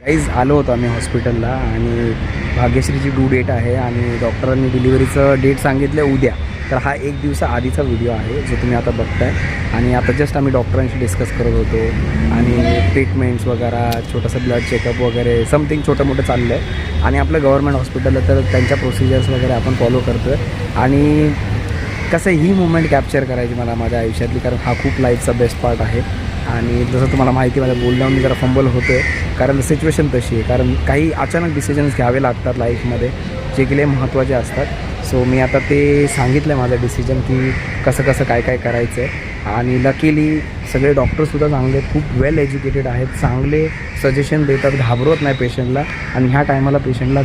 काहीच आलो होतो आम्ही हॉस्पिटलला आणि भाग्यश्रीची ड्यू डेट आहे आणि डॉक्टरांनी डिलिव्हरीचं डेट सांगितलं उद्या. तर हा एक दिवसा आधीचा व्हिडिओ आहे जो तुम्ही आता बघताय. आणि आता जस्ट आम्ही डॉक्टरांशी डिस्कस करत होतो आणि ट्रीटमेंट्स वगैरे, छोटंसं ब्लड चेकअप वगैरे समथिंग छोटं मोठं चाललं आहे. आणि आपलं गव्हर्मेंट हॉस्पिटल आहे तर त्यांच्या प्रोसिजर्स वगैरे आपण फॉलो करतो आहे. आणि कसं ही मुवमेंट कॅप्चर करायची मला माझ्या आयुष्यातली, कारण हा खूप लाईफचा बेस्ट पार्ट आहे. आणि जसं तुम्हाला माहिती माझ्या बोलण्यावर मी जरा फंबल होतो आहे कारण सिच्युएशन तशी आहे. कारण काही अचानक डिसिजन्स घ्यावे लागतात लाईफमध्ये जे की लय महत्त्वाचे असतात. सो मी आता ते सांगितलं आहे माझं डिसिजन की कसं कसं काय काय करायचं आहे. आणि लकीली सगळे डॉक्टरसुद्धा चांगले, खूप वेल एज्युकेटेड आहेत, चांगले सजेशन देतात, घाबरवत नाही पेशंटला. आणि ह्या टायमाला पेशंटला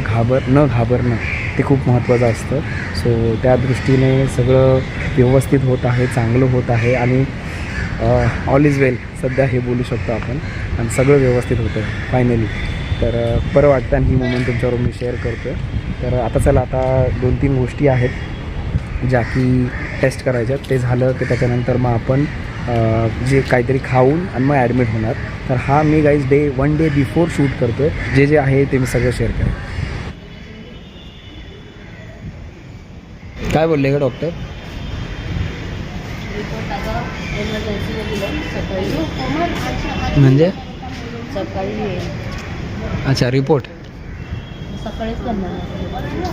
न घाबरणं ते खूप महत्त्वाचं असतं. सो त्या दृष्टीने सगळं व्यवस्थित होत आहे, चांगलं होत आहे आणि ऑल इज वेल सध्या हे बोलू शकतो आपण. आणि सगळं व्यवस्थित होतं फायनली. तर बरं वाटतं आणि ही मोमेंट तुमच्याबरोबर मी शेअर करतो आहे. तर आता चला, आता 2-3 गोष्टी आहेत ज्या की टेस्ट करायच्या. ते झालं की त्याच्यानंतर मग आपण जे काहीतरी खाऊन आणि मग ॲडमिट होणार. तर हा मी गाईज 1 डे बिफोर शूट करतो आहे. जे आहे ते मी सगळं शेअर करेन. काय बोलले का डॉक्टर? म्हणजे सकाळी अच्छा, रिपोर्ट सकाळीच करणार.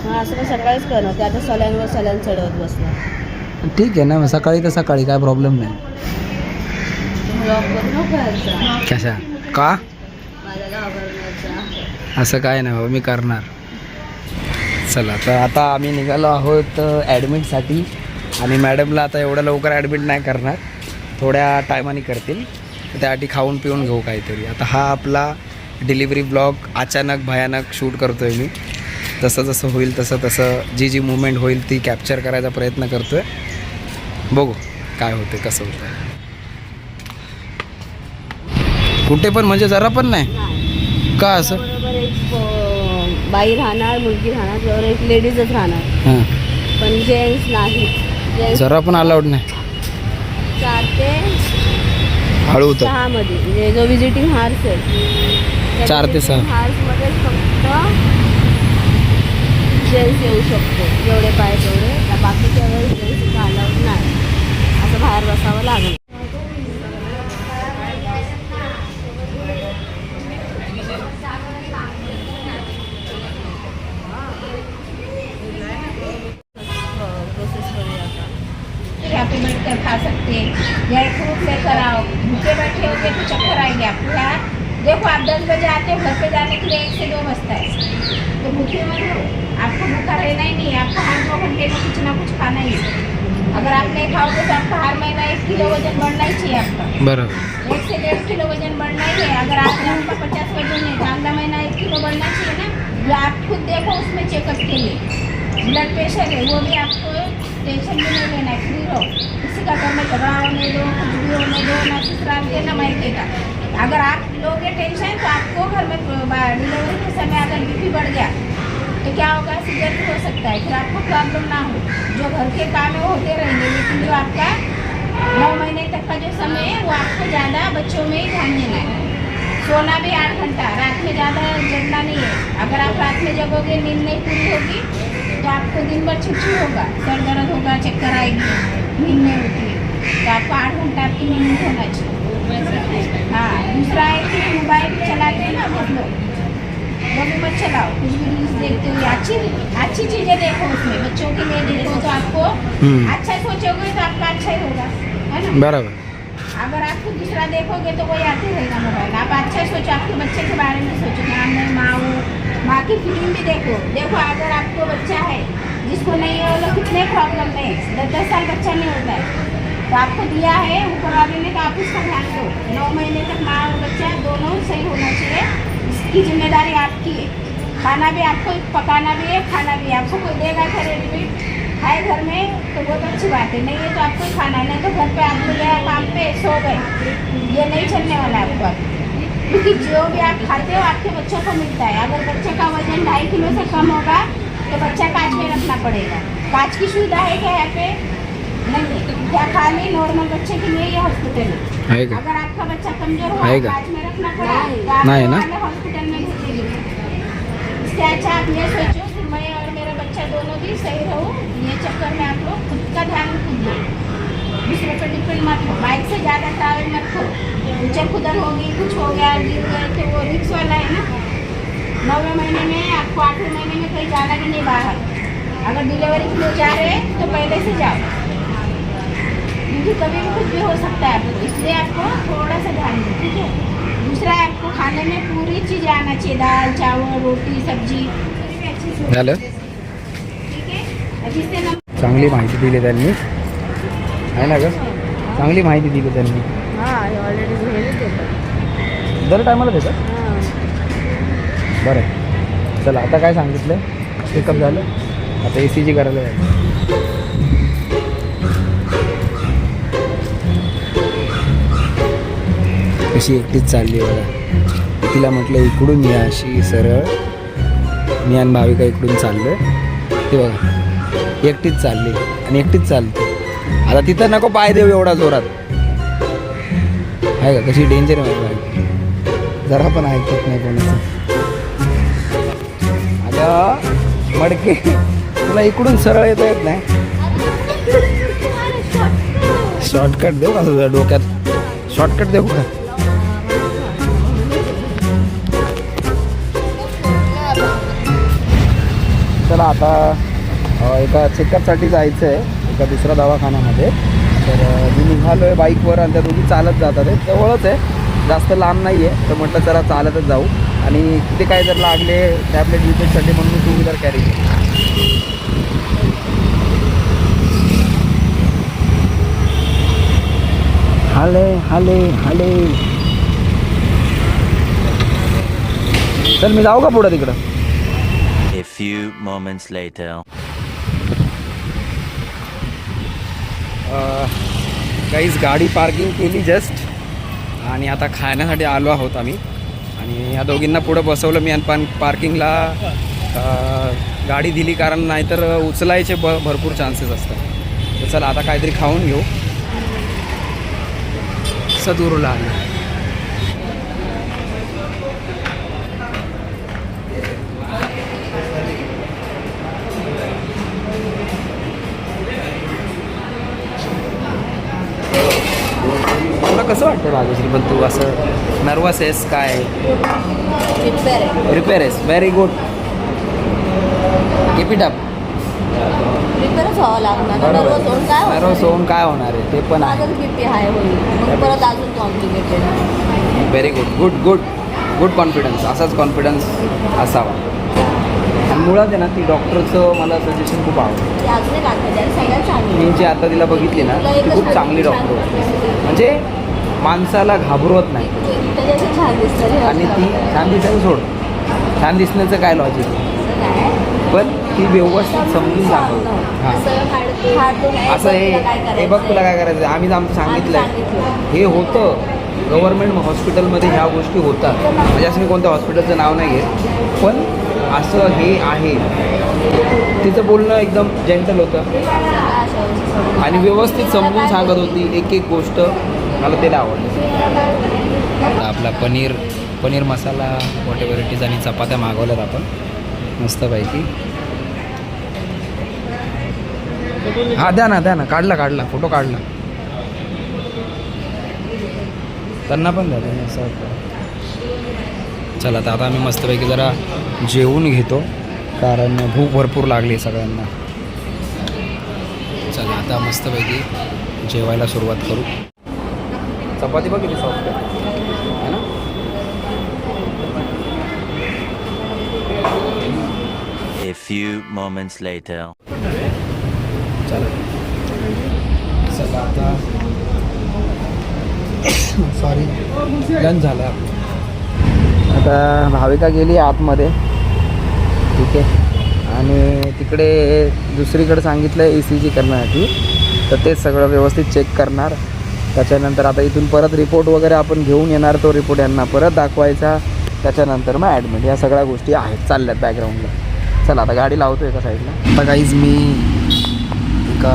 हां, असं सकाळीच करणार. ते आता सल्यानवर सल्यान चढवत बसणार. ठीक आहे ना, मग सकाळी तर सकाळी काय प्रॉब्लेम नाही. ब्लॉक करू नको. कशा का माझ्या घाबरण्याचा असं काय नाही बाबा, मी करणार. चला, तर आता आम्ही निघालो आहोत ॲडमिटसाठी. आणि मॅडमला आता एवढं लवकर ॲडमिट नाही करणार, थोड्या टायमाने करतील. त्यासाठी खाऊन पिऊन घेऊ काहीतरी. आता हा आपला डिलिव्हरी ब्लॉग अचानक भयानक शूट करतो आहे मी. जसं जसं होईल तसं तसं जी मुवमेंट होईल ती कॅप्चर करायचा प्रयत्न करतो आहे. बघू काय होते, कसं होतं. कुठे पण म्हणजे जरा पण नाही का असं? बरोबर एक बाई राहणार, मुलगी राहणार, बरोबर एक लेडीजच राहणार. हां, पण जेंट्स नाही. जेंट्स जरा पण अलाउड नाही. 4 ते हळू होतं 6 मध्ये म्हणजे जो विजिटिंग हार्स आहे 4 ते 6 हार्समध्ये फक्त जेंट्स येऊ शकतो. जेवढे पाहिजे तेवढे. बाकीच्या वेळेस जेंट्स अलाउड नाही. असं बाहेर बसावं लागेल. पे बैठ कर खा सकते हैं या एक फ्रूट लेकर आओ. भूखे बैठे होगे तो चक्कर आएंगे आपको. यार देखो, आप 10 बजे आते हो, घर पे जाने के लिए 1 से 2 बजता है. तो भूखे मत हो. आपको भूखा रहना ही नहीं है. आपको हर 2 घंटे में कुछ ना कुछ खाना ही है. अगर आप नहीं खाओगे तो आपका हर महीना 1 किलो वजन बढ़ना ही चाहिए. आपका बरोबर 1 से 1.5 किलो वजन बढ़ना ही है. अगर आपका 50 वजन है तो अगला महीना 1 किलो बढ़ना चाहिए ना. या आप खुद देखो उसमें चेकअप के लिए. ब्लड प्रेशर है वो भी आपको टेंशन भी नहीं लेना है. फ्री रहो. किसी का घर में झगड़ा होने दो, कुछ भी होने दो, ना ससुराल के ना मायके का. अगर आप लोगे टेंशन तो आपको घर में डिलीवरी के समय अगर बीपी बढ़ गया तो क्या होगा? सीजर भी हो सकता है. फिर आपको प्रॉब्लम ना हो. जो घर के काम है वो होते रहेंगे, लेकिन जो आपका 9 महीने तक का जो समय है वो आपको ज़्यादा बच्चों में ही ध्यान देना है. सोना भी 8 घंटा. रात में ज़्यादा जगना नहीं है. अगर आप रात में जगोगे, नींद नहीं पूरी होगी तो आपको दिन भर चिड़चिड़ होगा, सर दर्द होगा, चक्कर आएगी, नींद नहीं होती है. तो आपको 8 घंटा आपकी नींद होना चाहिए. हाँ, दूसरा है कि मोबाइल चलाते हैं ना बहुत लोग, वो भी मत चलाओ. कुछ भी रील्स देखते हुए अच्छी चीज़ें देखो, उसमें बच्चों के लिए देखो तो आपको अच्छा सोचोगे तो आपका अच्छा ही होगा, है ना. बराबर. अगर आप कुछ दूसरा देखोगे तो वही आते रहेगा मोबाइल. आप अच्छा सोचो, आपके बच्चे के बारे में सोचो. हाँ, मैं माँ हूँ, माँ की फीलिंग भी देखो. अगर आपको बच्चा है जिसको नहीं है, वो लोग कितने प्रॉब्लम में 10-10 साल बच्चा नहीं होता है, तो आपको दिया है ऊपर वाले ने, तो आप उसका ध्यान दो. 9 महीने तक माँ और बच्चा दोनों सही होना चाहिए. इसकी जिम्मेदारी आपकी है. खाना भी आपको पकाना भी है, खाना भी. आपको कोई देगा क्या रेडीमेड है घर में तो बहुत अच्छी बात है. नहीं है तो आपको खाना है. नहीं तो घर पे आप गया काम पे सो गए, ये नहीं चलने वाला आपको. क्योंकि जो भी आप खाते हो आपके बच्चों को मिलता है. अगर बच्चे का वजन 2.5 किलो से कम होगा तो बच्चा कांच में रखना पड़ेगा. कांच की सुविधा है क्या यहाँ पे? नहीं है. क्या खाली नॉर्मल बच्चे के लिए ये हॉस्पिटल है. अगर आपका बच्चा कमजोर हुआ कांच में रखना पड़ा तो आप हॉस्पिटल में आप ये सोचो कि मैं और मेरा बच्चा दोनों भी सही रहो, ये चक्कर में आप लोग खुद का ध्यान खुद दो, दूसरे पर डिपेंड मत हो। बाइक से ज़्यादा ट्रैवल मत करो, ऊंचर खुदर होगी, कुछ हो गया, गिर गए तो वो रिक्स वाला है ना। 9वें महीने में आपको 8वें महीने में कहीं जाना भी नहीं बाहर। अगर डिलीवरी के लिए जा रहे हैं तो पहले से जाओ, क्योंकि कभी भी कुछ भी हो सकता है आपको, इसलिए आपको थोड़ा सा ध्यान दो, ठीक है। दूसरा है आपको खाने में पूरी चीज़ें आना चाहिए, दाल चावल रोटी सब्जी भी अच्छे से, झालं. ठीक है। और जिससे ना चांगली माहिती दिली त्यांनी, आहे ना ग, चांगली माहिती दिली त्यांनी. हां ऑलरेडी घेऊनच येतात. दर टायमाला देतात. हां बरं आहे. चला आता काय सांगितलं, चेकअप झालं, आता ECG करायला जायचं. कशी एकटीच चालली बघा. तिला म्हटलं इकडून या अशी सरळ, मी आणि भाविका इकडून चाललो. ते बघा एकटीच चालली आणि एकटीच चालते. आता तिथं नको पाय देऊ एवढा जोरात, आहे का, कशी डेंजर आहे बाई, जरा पण ऐकत नाही कोणाचं. अगं मडके, तुला इकडून सरळ येता येत नाही. शॉर्टकट देऊ का तुझ्या डोक्यात, शॉर्टकट देऊ का? चला आता एका चेकअपसाठी जायचं आहे एका दुसऱ्या दवाखान्यामध्ये. तर मी निघालो आहे बाईकवर आणि त्या दोघी चालत जातात आहे, जवळच आहे, जास्त लांब नाही आहे. तर म्हटलं चला चालतच जाऊ, आणि तिथे काय जर लागले टॅबलेट विकेटसाठी म्हणून मी 2 व्हीलर कॅरी केली. हाले हाले हाले. चल मी जाऊ का पुढं तिकडं. A few moments later. काहीच गाडी पार्किंग केली जस्ट, आणि आता खाण्यासाठी आलो आहोत आम्ही. आणि या दोघींना पुढं बसवलं मी, आणि पार्किंगला गाडी दिली, कारण नाहीतर उचलायचे भरपूर चान्सेस असतात. तर चला आता काहीतरी खाऊन घेऊ. सदुरूला आलो. तुला कसं वाटतं राजश्री, पण तू असं नर्वस आहेस काय? रिपेअर आहेस, very good. Keep it up. रिपेअरच व्हावं लागणार. बरोबर. काय नर्वस होऊन काय होणार आहे, ते पण आहे. माझं BP हाय होईल, मग परत अजून complicated. Very good, good good good confidence. असाच कॉन्फिडन्स असावा. आणि मुळात आहे ना, ती डॉक्टरचं मला सजेशन खूप आवडतं. ते अजून एक आठवड्यात सगळ्यात चांगली. मी जी आता तिला बघितली ना, ती खूप चांगली डॉक्टर होती. म्हणजे माणसाला घाबरवत नाही, त्याच्याशी छान दिसतं. आणि ती छान दिसायला सोड, छान दिसण्याचं काय लॉजिक, पण ती व्यवस्थित समजून सांगतो. हां असं हे बघ तुला काय करायचं, आम्ही आमचं सांगितलं आहे, हे होतं गव्हर्मेंट हॉस्पिटलमध्ये, ह्या गोष्टी होतात. म्हणजे असं मी कोणत्या हॉस्पिटलचं नाव नाही घेत, पण असं हे आहे. तिचं बोलणं एकदम जेंटल होतं आणि व्यवस्थित समजून सांगत होती एक एक गोष्ट. मला त्याला आवडलं. आपला paneer masala whatever it is, आणि चपात्या मागवल्यात आपण मस्तपैकी. हा द्या ना, काढला फोटो काढला. त्यांना पण द्या त्यांनी असं. चला तर आता आम्ही मस्तपैकी जरा जेवून घेतो, कारण भूक भरपूर लागली सगळ्यांना. चला आता मस्तपैकी जेवायला सुरुवात करू. चपाती बघ किती सॉफ्ट आहे ना. A few moments later. चला आता सॉरी लंच झालं. आता भाविका गेली आतमध्ये, ठीक आहे, आणि तिकडे दुसरीकडे सांगितलं आहे ECG करण्यासाठी. तर ते सगळं व्यवस्थित चेक करणार. त्याच्यानंतर आता इथून परत रिपोर्ट वगैरे आपण घेऊन येणार, तो रिपोर्ट यांना परत दाखवायचा. त्याच्यानंतर मग ॲडमिट, या सगळ्या गोष्टी आहेत चालल्यात बॅकग्राऊंडला. चला आता गाडी लावतो एका साईडला. आता काहीच मी एका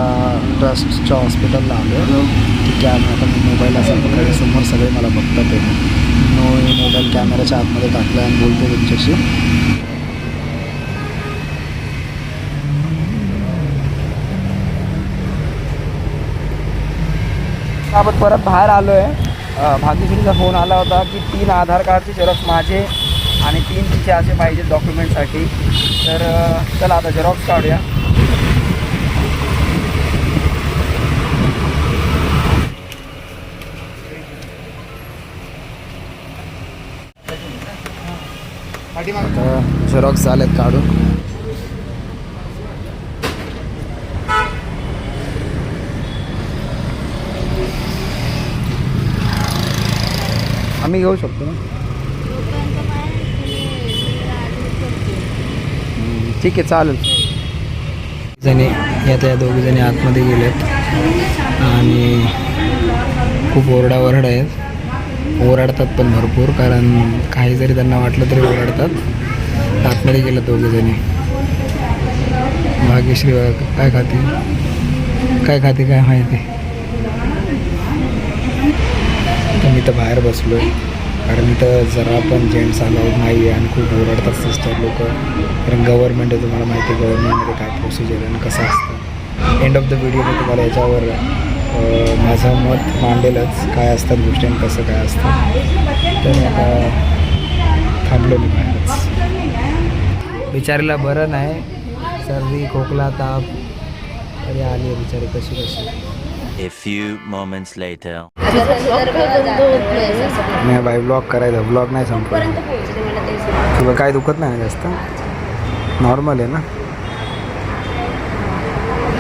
ट्रस्टच्या हॉस्पिटलला आलो, ठीक आहे. आणि आता मी मोबाईल असं समोर सगळे मला बघतात आहे. मोबाईल कॅमेऱ्याच्या आतमध्ये टाकला आणि बोलतो त्यांच्याशी. आपण परत बाहेर आलो आहे. भाग्यश्रीचा फोन आला होता की 3 आधार कार्डचे झेरॉक्स माझे आणि 3 तिचे असे पाहिजे डॉक्युमेंटसाठी. तर चला आता झेरॉक्स काढूया. झेरॉक्स झालेत काढून. आम्ही घेऊ शकतो ना. ठीक आहे चालेल. जणी या दोघी जणी आतमध्ये गेलेत आणि खूप ओरडावरड आहेत. ओरडतात पण भरपूर, कारण काही जरी त्यांना वाटलं तरी ओरडतात. आतमध्ये गेलं दोघे जणी. भाग्यश्री काय खाते काय माहिती. तर मी तर बाहेर बसलो आहे, कारण इथं जरा पण जेंट्स अलाउड नाही आहे आणि खूप ओरडतात सिस्टर लोक. कारण गव्हर्नमेंट आहे, तुम्हाला माहिती आहे गव्हर्नमेंटमध्ये काय प्रोसिजर आणि कसं असतं. एंड ऑफ द व्हिडिओ मी तुम्हाला याच्यावर माझं मत मांडेलच, काय असतात गोष्टी आणि कसं काय असतं. तर आता थांबलो मी बाहेरच. बिचारीला बरं नाही, सर्दी खोकला ताप तरी आली आहे बिचारी कशी. A few moments later. नाही बाई, ब्लॉग करायचा, ब्लॉग नाही संपला. तुला काय दुखत नाही ना जास्त? नॉर्मल आहे ना?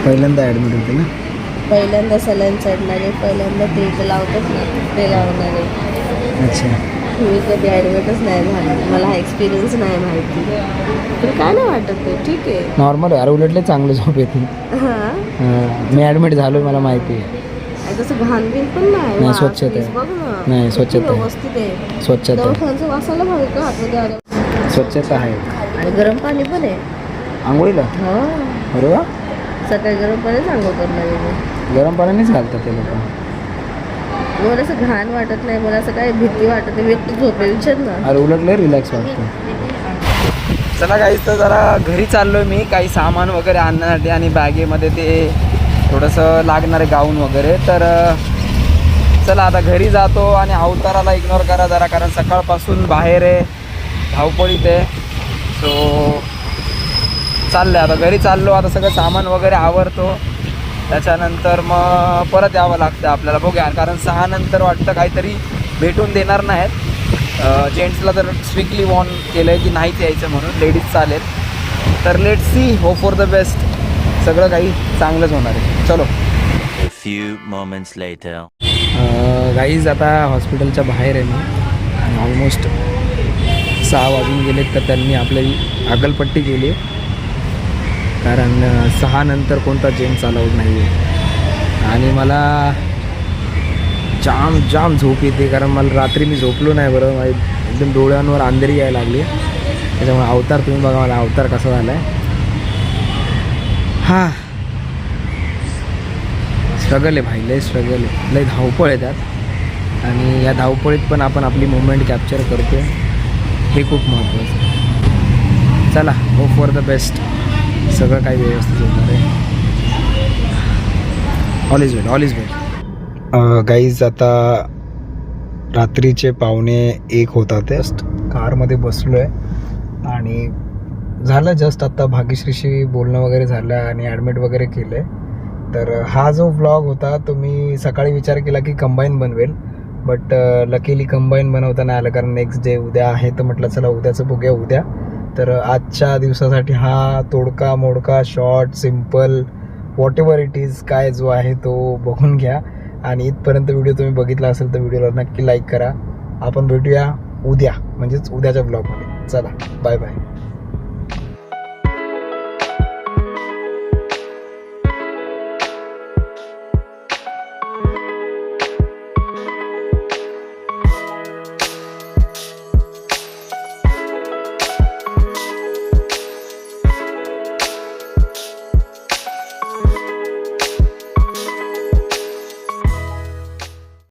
पहिल्यांदा ॲडमिट होते ना? पहिल्यांदा सलाईन चढणार आहे, पहिल्यांदा ते लावतात ना ते लावणार आहे. अच्छा. मी कधी ॲडमिटच नाही झाली, मला हा एक्सपिरियन्स नाही माहिती. तर काय नाही वाटत ते, ठीक आहे नॉर्मल आहे. अरे उलटले चांगले झोप येते. हां, मी ॲडमिट झालो आहे, मला माहिती आहे. तसं घाणबीन पण नाही. नाही, स्वच्छता आहे. बघ ना, नाही, स्वच्छता आहे. व्यवस्थित आहे. स्वच्छता आहे. दवाखान्याचं वासाला भावी का आतमध्ये आलं. स्वच्छता आहे आणि गरम पाणी पण आहे आंघोळीला. हो, अरे वा. सकाळी गरम पाणीच आंघोळ करणार आहे. गरम पाण्यानेच घालतात ते लोक. मला असं घाण वाटत नाही, मला असं काय भीती वाटत नाही. व्यक्ती झोपे विचार ना. अरे उलटलं रिलॅक्स वाटतं. चला काहीच तर जरा घरी चाललो आहे मी, काही सामान वगैरे आणण्यासाठी आणि बॅगेमध्ये ते थोडंसं लागणार आहे गाऊन वगैरे. तर चला आता घरी जातो आणि अवताराला इग्नोर करा जरा, कारण सकाळपासून बाहेर आहे, धावपळीत आहे. सो चाललं आहे आता घरी चाललो. आता सगळं सामान वगैरे आवरतो, त्याच्यानंतर मग परत यावं लागतं आपल्याला. बघूया, कारण 6 नंतर वाटतं काहीतरी भेटून देणार नाहीत. जेंट्सला तर स्ट्रिक्टली वॉर्न केलं आहे की नाहीच यायचं म्हणून, लेडीज चालेल. तर let's see, hope for the best. सगळं काही चांगलंच होणार आहे. चलो. A few moments later. Guys आता हॉस्पिटलच्या बाहेर आहे मी. ऑलमोस्ट 6 वाजून गेलेत, तर त्यांनी आपली आगलपट्टी केली, कारण 6 नंतर कोणता जेंट्स अलाउड नाही आहे. आणि मला जाम झोप येते, कारण मला रात्री मी झोपलो नाही बरं. एकदम डोळ्यांवर अंधेरी यायला लागली. त्याच्यामुळे अवतार तुम्ही बघा, मला अवतार कसा झाला आहे. हां, स्ट्रगल आहे भाई, लय स्ट्रगल आहे, लय धावपळ आहे त्यात. आणि या धावपळीत पण आपण आपली मुवमेंट कॅप्चर करतो, हे खूप महत्त्वाचं आहे. चला, होप फॉर द बेस्ट. सगळं काही व्यवस्थित होणार आहे. All is well, all is well. Guys आता रात्रीचे 12:45 होतात. जस्ट कारमध्ये बसलो आहे आणि झालं जस्ट आता भाग्यश्रीशी बोलणं वगैरे झालं आणि ॲडमिट वगैरे केलं आहे. तर हा जो व्लॉग होता तो मी सकाळी विचार केला की कंबाईन बनवेल, बट लकीली कंबाईन बनवता नाही आलं, कारण नेक्स्ट डे उद्या आहे. तर म्हटलं चला उद्याचं बघूया उद्या. तर आजच्या दिवसासाठी हा तोडका मोडका short simple whatever it is काय जो आहे तो बघून घ्या. आणि इथपर्यंत व्हिडिओ तुम्ही बघितला असेल तर व्हिडिओला नक्की लाईक करा. आपण भेटूया उद्या, म्हणजेच उद्याच्या ब्लॉगमध्ये. चला, बाय बाय.